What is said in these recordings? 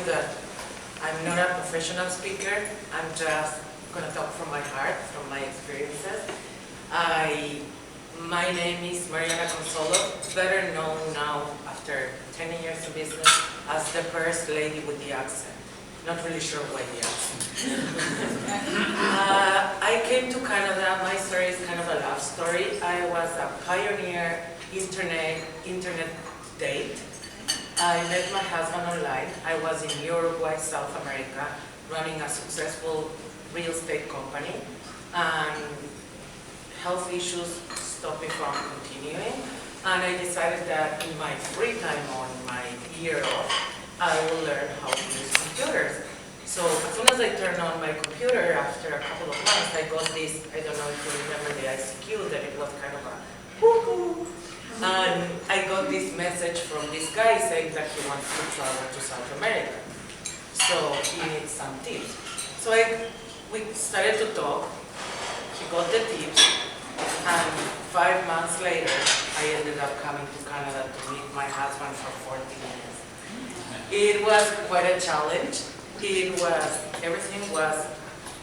that I'm not a professional speaker. I'm just going to talk from my heart, from my experiences. My name is Mariana Konsolos, better known now after 10 years of business as the first lady with the accent. Not really sure why the accent. I came to Canada. My story is kind of a love story. I was a pioneer internet date. I met my husband online. I was in Uruguay, South America, running a successful real estate company. And health issues stopped me from continuing. And I decided that in my free time on my year off, I will learn how to use computers. So as soon as I turned on my computer, after a couple of months, I got this, I don't know if you remember the ICQ, that it was kind of a woohoo. And I got this message from this guy saying that he wants to travel to South America. So he needs some tips. So we started to talk. He got the tips. And 5 months later, I ended up coming to Canada to meet my husband for 14 years. It was quite a challenge. Everything was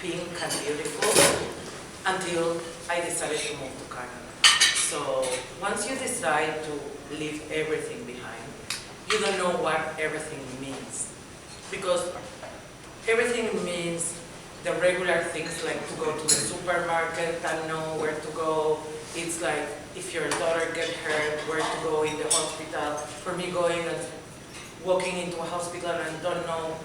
pink and beautiful until I decided to move to Canada. So once you decide to leave everything behind, you don't know what everything means. Because everything means the regular things like to go to the supermarket and know where to go. It's like if your daughter gets hurt, where to go in the hospital. For me, walking into a hospital and don't know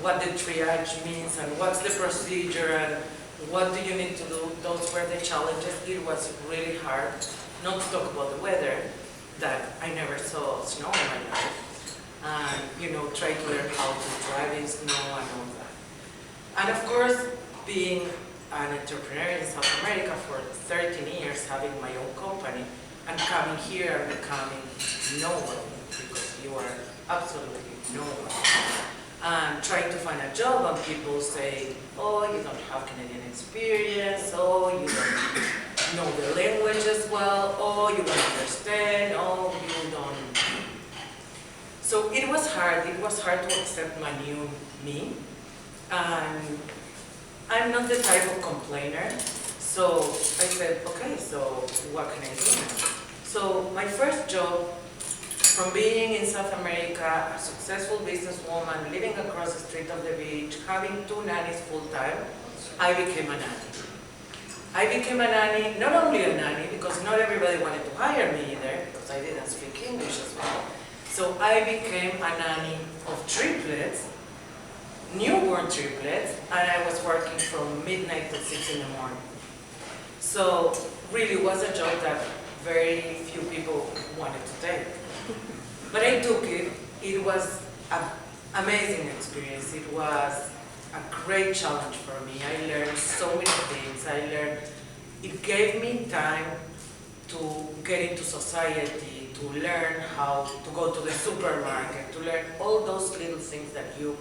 what the triage means and what's the procedure and what do you need to do. Those were the challenges. It was really hard. Not to talk about the weather, that I never saw snow in my life. And, try to learn how to drive in snow and all that. And of course, being an entrepreneur in South America for 13 years, having my own company, and coming here and becoming nobody, because you are absolutely nobody. And trying to find a job, and people say, oh, you don't have Canadian experience, oh, you don't know the language as well, oh, you don't understand, oh, you don't. So it was hard to accept my new me. And I'm not the type of complainer, so I said, okay, so what can I do now? So my first job, from being in South America, a successful businesswoman, living across the street of the beach, having 2 nannies full-time, I became a nanny. I became a nanny, not only a nanny, because not everybody wanted to hire me either, because I didn't speak English as well. So I became a nanny of triplets, newborn triplets, and I was working from midnight to 6 in the morning. So really it was a job that very few people wanted to take. But I took it. It was an amazing experience. It was a great challenge for me. I learned so many things. It gave me time to get into society, to learn how to go to the supermarket, to learn all those little things that you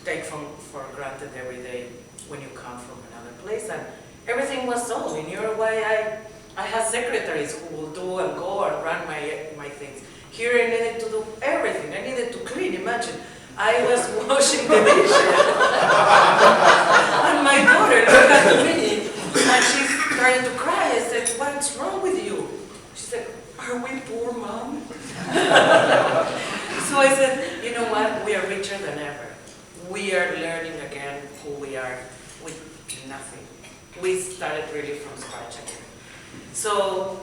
take for granted every day when you come from another place. And everything was solved. In Uruguay, I had secretaries who will do and go and run my things. Here I needed to do everything. I needed to clean. Imagine, I was washing the dishes. And my daughter looked at me and she started to cry. I said, what's wrong with you? She said, are we poor, Mom? So I said, you know what? We are richer than ever. We are learning again who we are with nothing. We started really from scratch again. So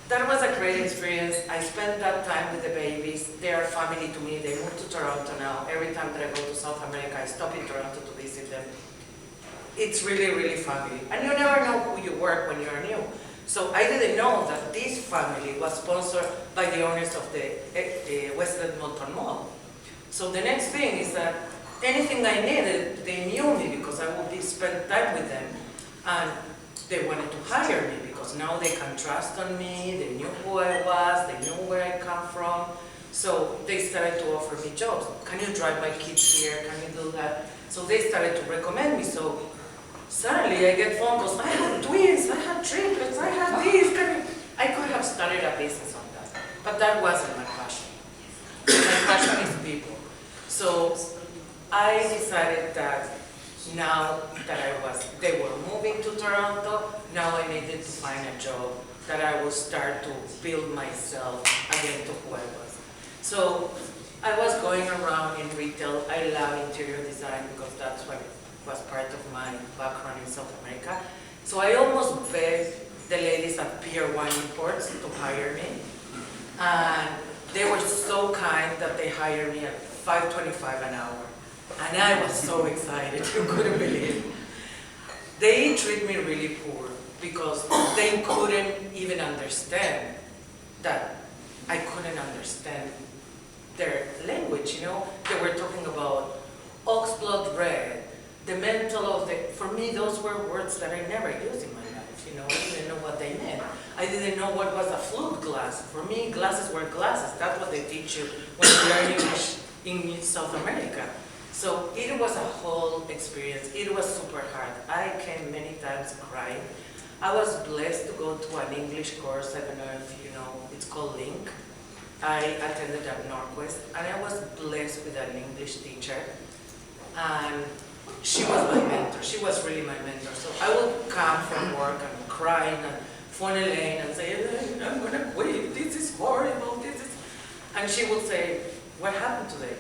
that was a great experience. I spent that time with the babies. They are family to me. They moved to Toronto now. Every time that I go to South America, I stop in Toronto to visit them. It's really, really family. And you never know who you work when you're new. So I didn't know that this family was sponsored by the owners of the West Edmonton Mall. So the next thing is that anything I needed, they knew me because I would spend time with them. And they wanted to hire me because now they can trust on me, they knew who I was, they knew where I come from. So they started to offer me jobs. Can you drive my kids here? Can you do that? So they started to recommend me. So suddenly I get phone calls. I had twins, I had triplets, I had this. I could have started a business on that. But that wasn't my passion. My passion is people. So I decided that now that they were moving to Toronto, now I needed to find a job that I would start to build myself again to who I was. So I was going around in retail. I love interior design because that's what was part of my background in South America. So I almost begged the ladies at Pier 1 Imports to hire me. And they were so kind that they hired me at $5.25 an hour. And I was so excited, you couldn't believe it. They treat me really poor because they couldn't even understand that I couldn't understand their language, you know? They were talking about oxblood red, the mental of the, for me those were words that I never used in my life, you know? I didn't know what they meant. I didn't know what was a flute glass. For me, glasses were glasses. That's what they teach you when you learn English in South America. So it was a whole experience. It was super hard. I came many times crying. I was blessed to go to an English course. I don't know if you know, it's called Link. I attended at Northwest, and I was blessed with an English teacher. And she was my mentor. She was really my mentor. So I would come from work and crying and phone Elaine and say, I'm gonna quit. This is horrible. And she would say, what happened today?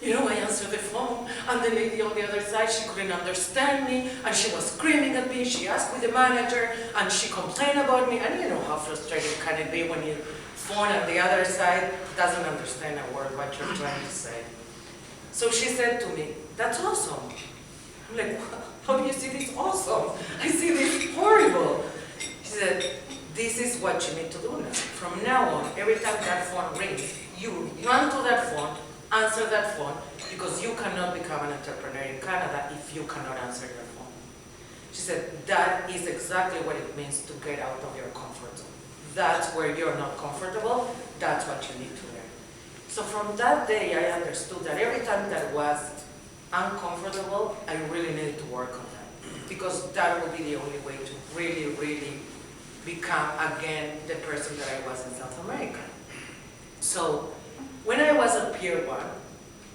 You know, I answered the phone, and the lady on the other side, she couldn't understand me, and she was screaming at me. She asked with the manager, and she complained about me. And you know how frustrating can it be when your phone on the other side doesn't understand a word what you're trying to say. So she said to me, that's awesome. I'm like, how do you see this awesome? I see this horrible. She said, this is what you need to do now. From now on, every time that phone rings, you run to that phone, answer that phone, because you cannot become an entrepreneur in Canada if you cannot answer your phone. She said, that is exactly what it means to get out of your comfort zone. That's where you're not comfortable, that's what you need to learn. So from that day, I understood that every time that was uncomfortable, I really needed to work on that, because that would be the only way to really, really become again the person that I was in South America. So when I was at Pier 1,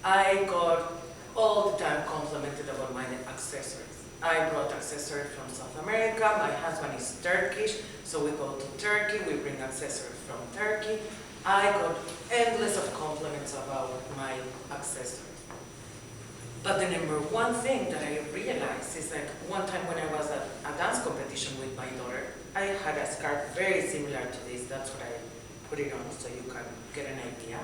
I got all the time complimented about my accessories. I brought accessories from South America. My husband is Turkish, so we go to Turkey, we bring accessories from Turkey. I got endless of compliments about my accessories. But the number one thing that I realized is like one time when I was at a dance competition with my daughter, I had a scarf very similar to this. That's what I put it on so you can get an idea.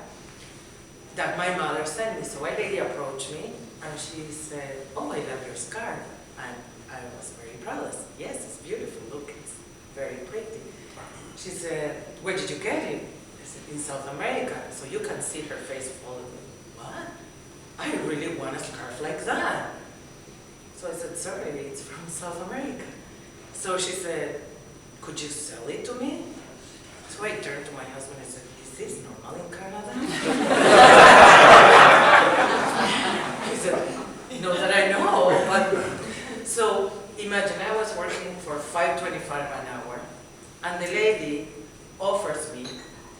That my mother sent me. So a lady approached me and she said, oh, I love your scarf. And I was very proud. I said, yes, it's beautiful. Look, it's very pretty. She said, where did you get it? I said, in South America. So you can see her face following me. What? I really want a scarf like that. So I said, sorry, it's from South America. So she said, could you sell it to me? So I turned to my husband and said, is this normal in Canada? He said, no, that I know. But so imagine I was working for $5.25 an hour, and the lady offers me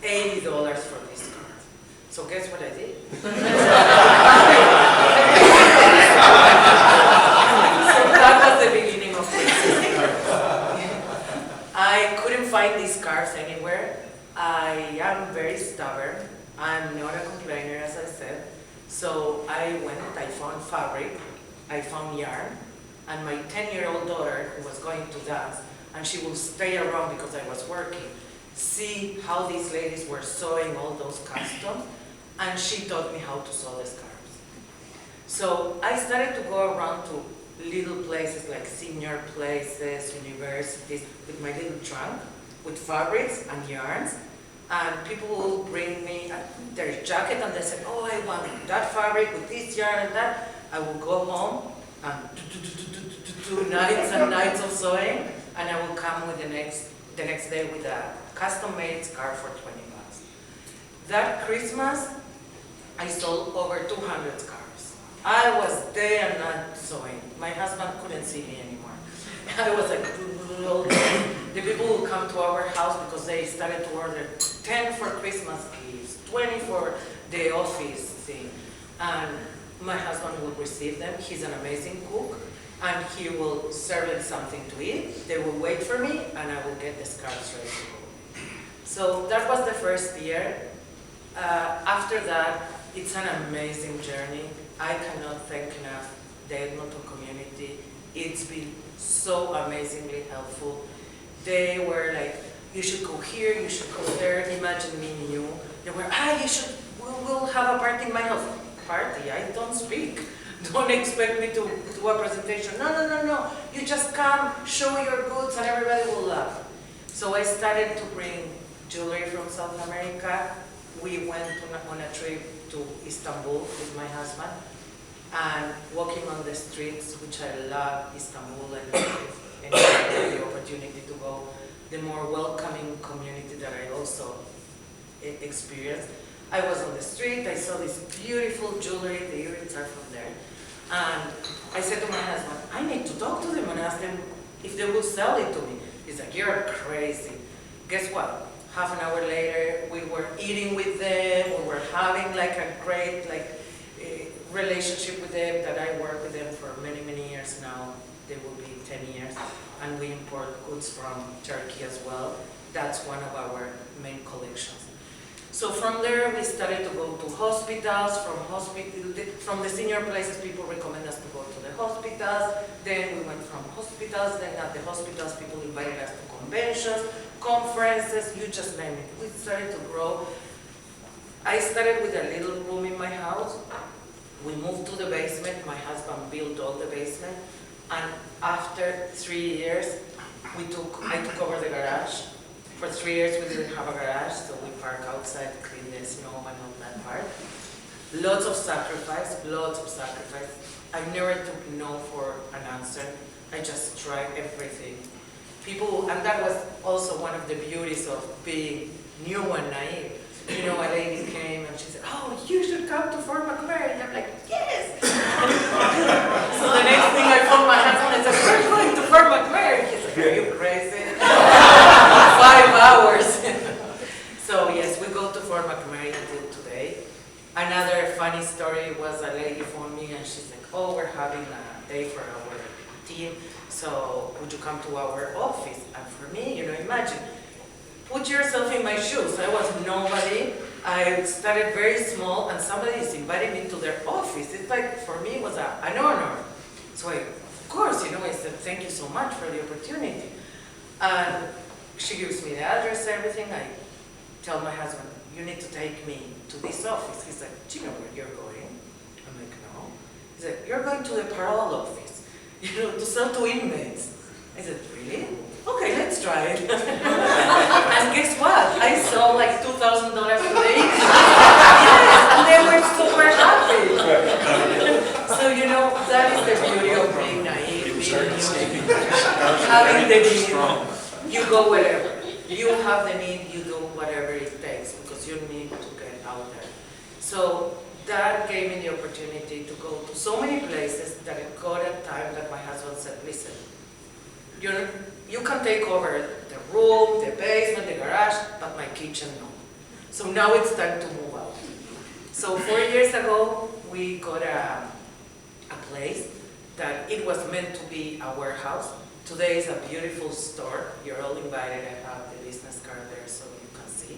$80 for this scarf. So guess what I did? So that was the beginning of Princess Florence. I couldn't find these scarves anywhere. I am very stubborn. I'm not a complainer, as I said. So I went, I found fabric, I found yarn, and my 10-year-old daughter, who was going to dance, and she will stay around because I was working, see how these ladies were sewing all those customs, and she taught me how to sew the scarves. So I started to go around to little places like senior places, universities, with my little trunk, with fabrics and yarns, and people will bring me their jacket and they said, oh, I want that fabric with this yarn and that. I will go home and do nights and nights of sewing, and I will come with the next day with a custom-made scarf for $20. That Christmas, I sold over 200 scarves. I was day and night sewing. My husband couldn't see me anymore. I was like, the people will come to our house because they started to order 10 for Christmas gifts, 20 for the office thing. And My husband will receive them. He's an amazing cook, and he will serve them something to eat. They will wait for me, and I will get the scarves ready to go. So that was the first year. After that, it's an amazing journey. I cannot thank enough the Edmonton community. It's been so amazingly helpful. They were like, you should go here, you should go there. Imagine me new. They were, we'll have a party in my house. Party? I don't speak. Don't expect me to do a presentation. No. You just come, show your goods, and everybody will laugh. So I started to bring jewelry from South America. We went on a trip to Istanbul with my husband, and walking on the streets, which I love Istanbul, and the opportunity to go, the more welcoming community that I also experienced. I was on the street, I saw this beautiful jewelry, the earrings are from there, and I said to my husband, I need to talk to them and ask them if they will sell it to me. He's like, you're crazy. Guess what? Half an hour later, we were eating with them, we were having like a great relationship with them, that I work with them for many, many years now. They will be 10 years, and we import goods from Turkey as well. That's one of our main collections. So from there, we started to go to hospitals. From the senior places, people recommend us to go to the hospitals. Then we went from hospitals. Then at the hospitals, people invited us to conventions, conferences, you just name it. We started to grow. I started with a little room in my house. We moved to the basement. My husband built all the basement. And after 3 years, I took over the garage. For 3 years, we didn't have a garage, so we park outside, clean the snow and all that part. Lots of sacrifice. I never took no for an answer. I just tried everything. And that was also one of the beauties of being new and naive. You know, a lady came and she said, oh, you should come to Fort McMurray. And I'm like, yes! So the next thing I phoned my husband and said, we're going to Fort McMurray. He's like, are you crazy? 5 hours. So yes, we go to Fort McMurray until today. Another funny story was a lady phoned me and she's like, oh, we're having a day for our team, so would you come to our office? And for me, you know, imagine, put yourself in my shoes. I was nobody. I started very small, and somebody is inviting me to their office. It's like, for me, it was an honor. So of course, you know, I said, thank you so much for the opportunity. And she gives me the address, everything. I tell my husband, you need to take me to this office. He's like, do you know where you're going? I'm like, no. He's like, you're going to the parole office, you know, to sell to inmates. I said, really? Okay, let's try it. And guess what? I sold like $2,000 today. Yes, and they were super happy. So, you know, that is the beauty of being naive, being new, having the need. You go wherever. You have the need, you do whatever it takes, because you need to get out there. So that gave me the opportunity to go to so many places that it got a time that my husband said, listen, you can take over the room, the basement, the garage, but my kitchen, no. So now it's time to move out. So 4 years ago, we got a place that it was meant to be a warehouse. Today is a beautiful store. You're all invited. I have the business card there so you can see.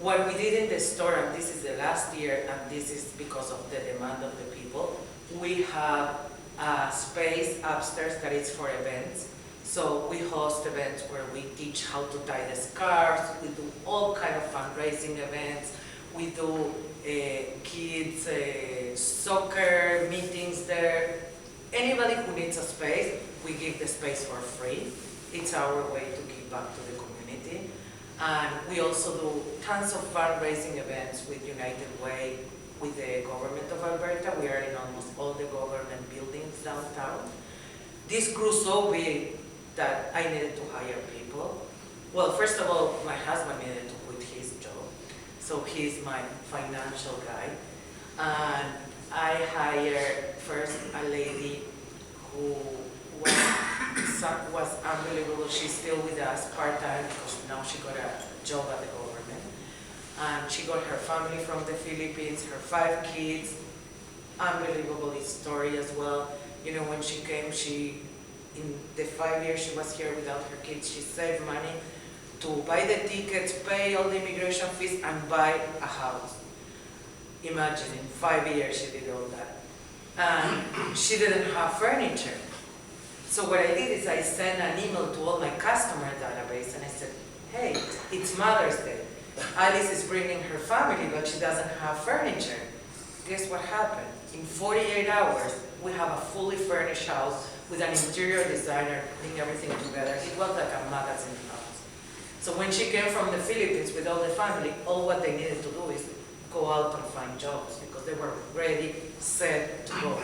What we did in the store, and this is the last year, and this is because of the demand of the people, we have a space upstairs that is for events. So we host events where we teach how to tie the scarves. We do all kind of fundraising events. We do kids soccer meetings there. Anybody who needs a space, we give the space for free. It's our way to give back to the community. And we also do tons of fundraising events with United Way, with the government of Alberta. We are in almost all the government buildings downtown. This grew so big that I needed to hire people. Well, first of all, my husband needed to quit his job. So he's my financial guy. And I hired first a lady who was unbelievable. She's still with us part-time because now she got a job at the government. And she got her family from the Philippines, her 5 kids. unbelievable story as well. You know, when she came, in the 5 years she was here without her kids, she saved money to buy the tickets, pay all the immigration fees, and buy a house. Imagine, in 5 years she did all that. And she didn't have furniture. So what I did is I sent an email to all my customer database and I said, hey, it's Mother's Day. Alice is bringing her family, but she doesn't have furniture. Guess what happened? In 48 hours, we have a fully furnished house with an interior designer putting everything together. It was like a magazine house. So when she came from the Philippines with all the family, all what they needed to do is go out and find jobs because they were ready, set to go.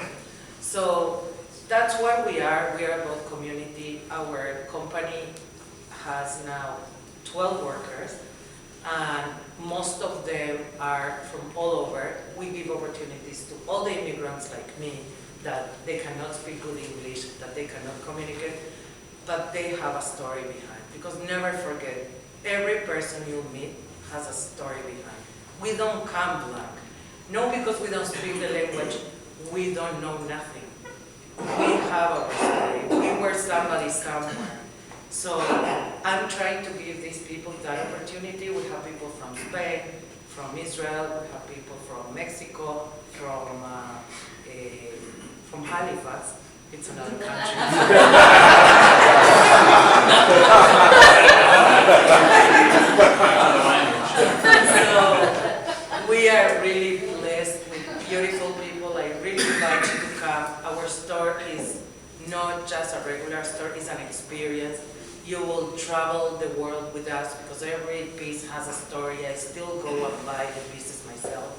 So that's what we are. We are about community. Our company has now 12 workers, and most of them are from all over. We give opportunities to all the immigrants like me that they cannot speak good English, that they cannot communicate, but they have a story behind. Because never forget, every person you meet has a story behind. We don't come blank. No, because we don't speak the language, we don't know nothing. We have our story. We were somebody somewhere. So I'm trying to give these people that opportunity. We have people from Spain, from Israel, we have people from Mexico, from Halifax. It's another country. So we are really blessed with beautiful people. I really invite you to come. Our store is not just a regular store, it's an experience. You will travel the world with us because every piece has a story. I still go and buy the pieces myself.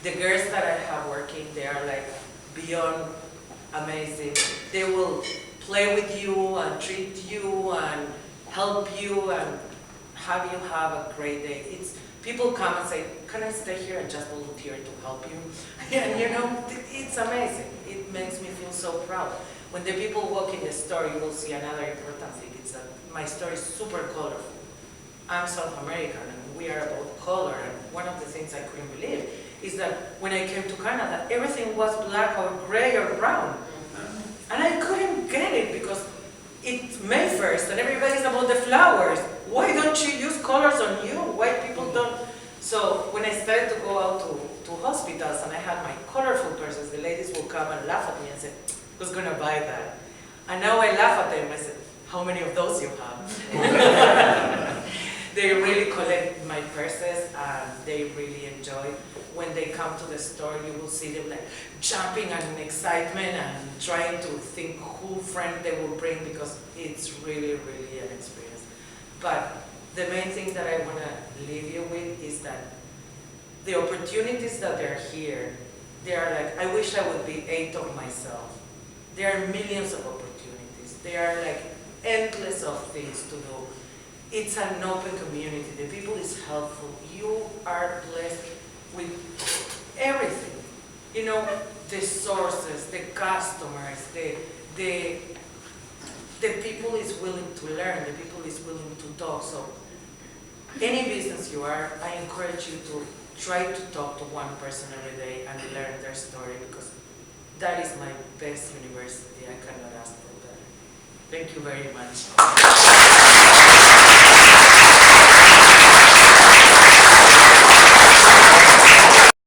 The girls that I have working, they are like beyond amazing. They will play with you and treat you and help you and have you have a great day. People come and say, can I stay here and just volunteer to help you? And you know, it's amazing. It makes me feel so proud. When the people walk in the store, you will see another important thing. It's that my store is super colorful. I'm South American and we are about color. And one of the things I couldn't believe is that when I came to Canada, everything was black or gray or brown. And I couldn't get it because it's May 1st and everybody's about the flowers. Why don't you use colors on you? Why people don't? So when I started to go out to hospitals and I had my colorful purses, the ladies will come and laugh at me and say, who's gonna buy that? And now I laugh at them. I said, how many of those you have? They really collect my purses and they really enjoy. When they come to the store, you will see them like jumping and in excitement and trying to think who friend they will bring because it's really, really an experience. But the main thing that I want to leave you with is that the opportunities that are here, they are like, I wish I would be 8 of myself. There are millions of opportunities. There are like endless of things to do. It's an open community. The people is helpful. You are blessed with everything. You know, the sources, the customers, the people is willing to learn, the people is willing to talk. So any business you are, I encourage you to try to talk to one person every day and learn their story because that is my best university. I cannot ask for better. Thank you very much.